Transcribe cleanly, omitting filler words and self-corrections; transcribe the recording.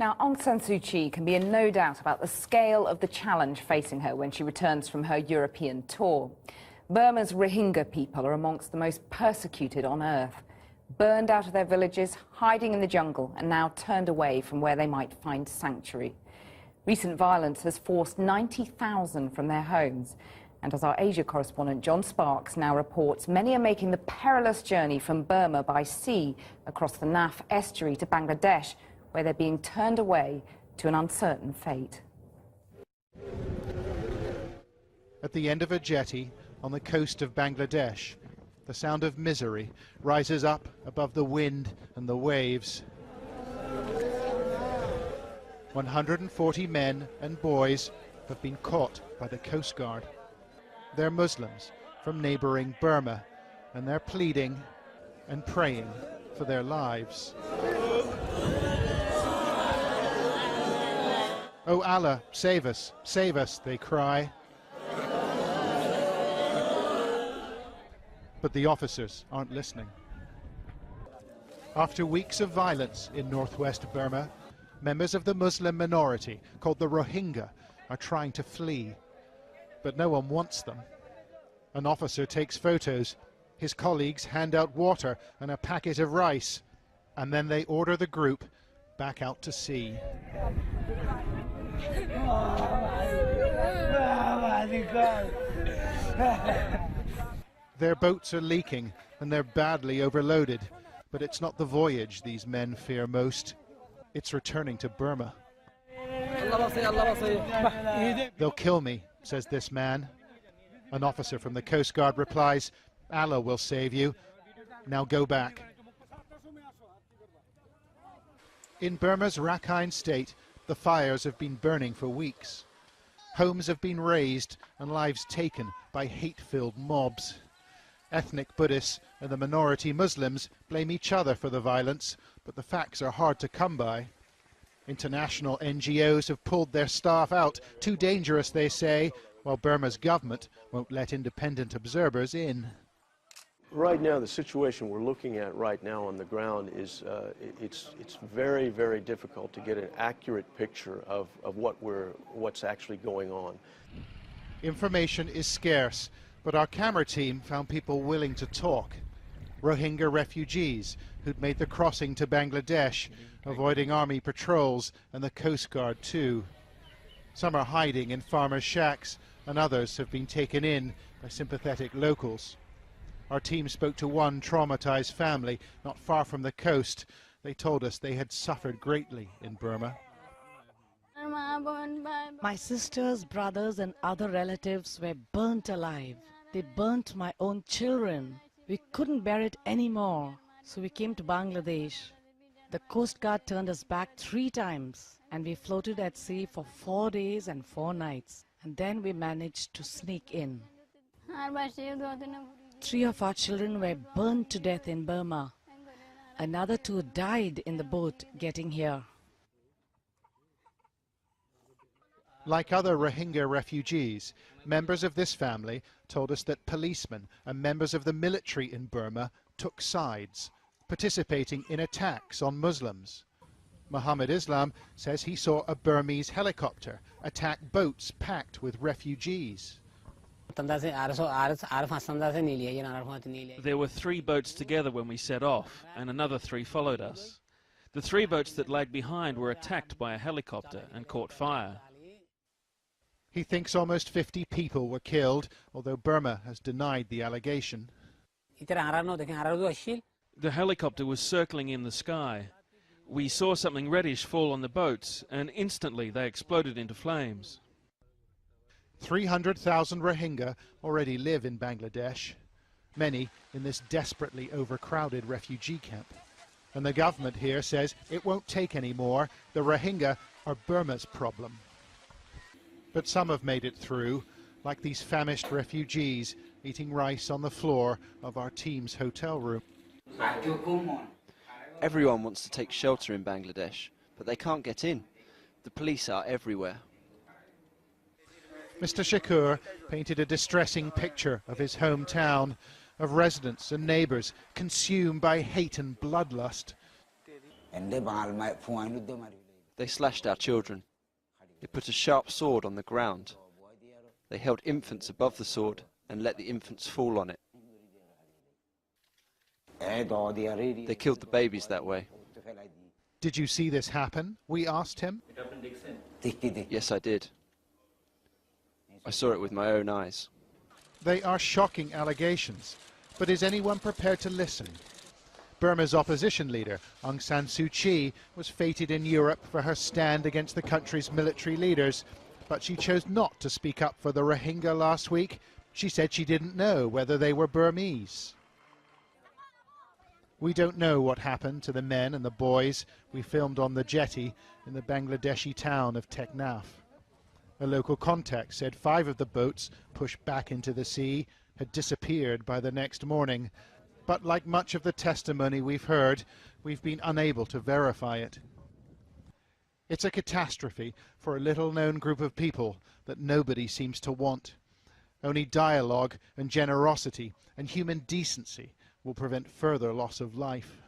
Now, Aung San Suu Kyi can be in no doubt about the scale of the challenge facing her when she returns from her European tour. Burma's Rohingya people are amongst the most persecuted on earth. Burned out of their villages, hiding in the jungle, and now turned away from where they might find sanctuary. Recent violence has forced 90,000 from their homes. And as our Asia correspondent John Sparks now reports, many are making the perilous journey from Burma by sea across the Naf estuary to Bangladesh, where they're being turned away to an uncertain fate. At the end of a jetty on the coast of Bangladesh, the sound of misery rises up above the wind and the waves. 140 men and boys have been caught by the Coast Guard. They're Muslims from neighbouring Burma, and they're pleading and praying for their lives. "Oh Allah, save us, they cry. But the officers aren't listening. After weeks of violence in northwest Burma, members of the Muslim minority, called the Rohingya, are trying to flee. But no one wants them. An officer takes photos. His colleagues hand out water and a packet of rice. And then they order the group back out to sea. Their boats are leaking and they're badly overloaded. But it's not the voyage these men fear most. It's returning to Burma. "They'll kill me," says this man. An officer from the Coast Guard replies, "Allah will save you. Now go back." In Burma's Rakhine state, the fires have been burning for weeks. Homes have been razed and lives taken by hate-filled mobs. Ethnic Buddhists and the minority Muslims blame each other for the violence, but the facts are hard to come by. International NGOs have pulled their staff out, too dangerous, they say, while Burma's government won't let independent observers in. Right now, the situation we're looking at right now on the ground is it's very, very difficult to get an accurate picture of what's actually going on. Information is scarce, but our camera team found people willing to talk. Rohingya refugees who'd made the crossing to Bangladesh, avoiding army patrols and the Coast Guard too. Some are hiding in farmers' shacks, and others have been taken in by sympathetic locals. Our team spoke to one traumatized family not far from the coast. They told us they had suffered greatly in Burma. My sisters, brothers and other relatives were burnt alive. They burnt my own children. We couldn't bear it anymore, so we came to Bangladesh. The Coast Guard turned us back 3 times, and we floated at sea for 4 days and 4 nights. And then we managed to sneak in. 3 of our children were burned to death in Burma. Another 2 died in the boat getting here. Like other Rohingya refugees, members of this family told us that policemen and members of the military in Burma took sides, participating in attacks on Muslims. Muhammad Islam says he saw a Burmese helicopter attack boats packed with refugees. There were 3 boats together when we set off, and another 3 followed us. The 3 boats that lagged behind were attacked by a helicopter and caught fire. He thinks almost 50 people were killed, although Burma has denied the allegation. The helicopter was circling in the sky. We saw something reddish fall on the boats, and instantly they exploded into flames. 300,000 Rohingya already live in Bangladesh, many in this desperately overcrowded refugee camp. And the government here says it won't take any more. The Rohingya are Burma's problem. But some have made it through, like these famished refugees eating rice on the floor of our team's hotel room. Everyone wants to take shelter in Bangladesh, but they can't get in. The police are everywhere. Mr. Shakur painted a distressing picture of his hometown, of residents and neighbours consumed by hate and bloodlust. They slashed our children. They put a sharp sword on the ground. They held infants above the sword and let the infants fall on it. They killed the babies that way. Did you see this happen? We asked him. Yes, I did. I saw it with my own eyes. They are shocking allegations, but is anyone prepared to listen? Burma's opposition leader, Aung San Suu Kyi, was feted in Europe for her stand against the country's military leaders, but she chose not to speak up for the Rohingya last week. She said she didn't know whether they were Burmese. We don't know what happened to the men and the boys we filmed on the jetty in the Bangladeshi town of Teknaf. A local contact said 5 of the boats pushed back into the sea had disappeared by the next morning. But like much of the testimony we've heard, we've been unable to verify it. It's a catastrophe for a little-known group of people that nobody seems to want. Only dialogue and generosity and human decency will prevent further loss of life.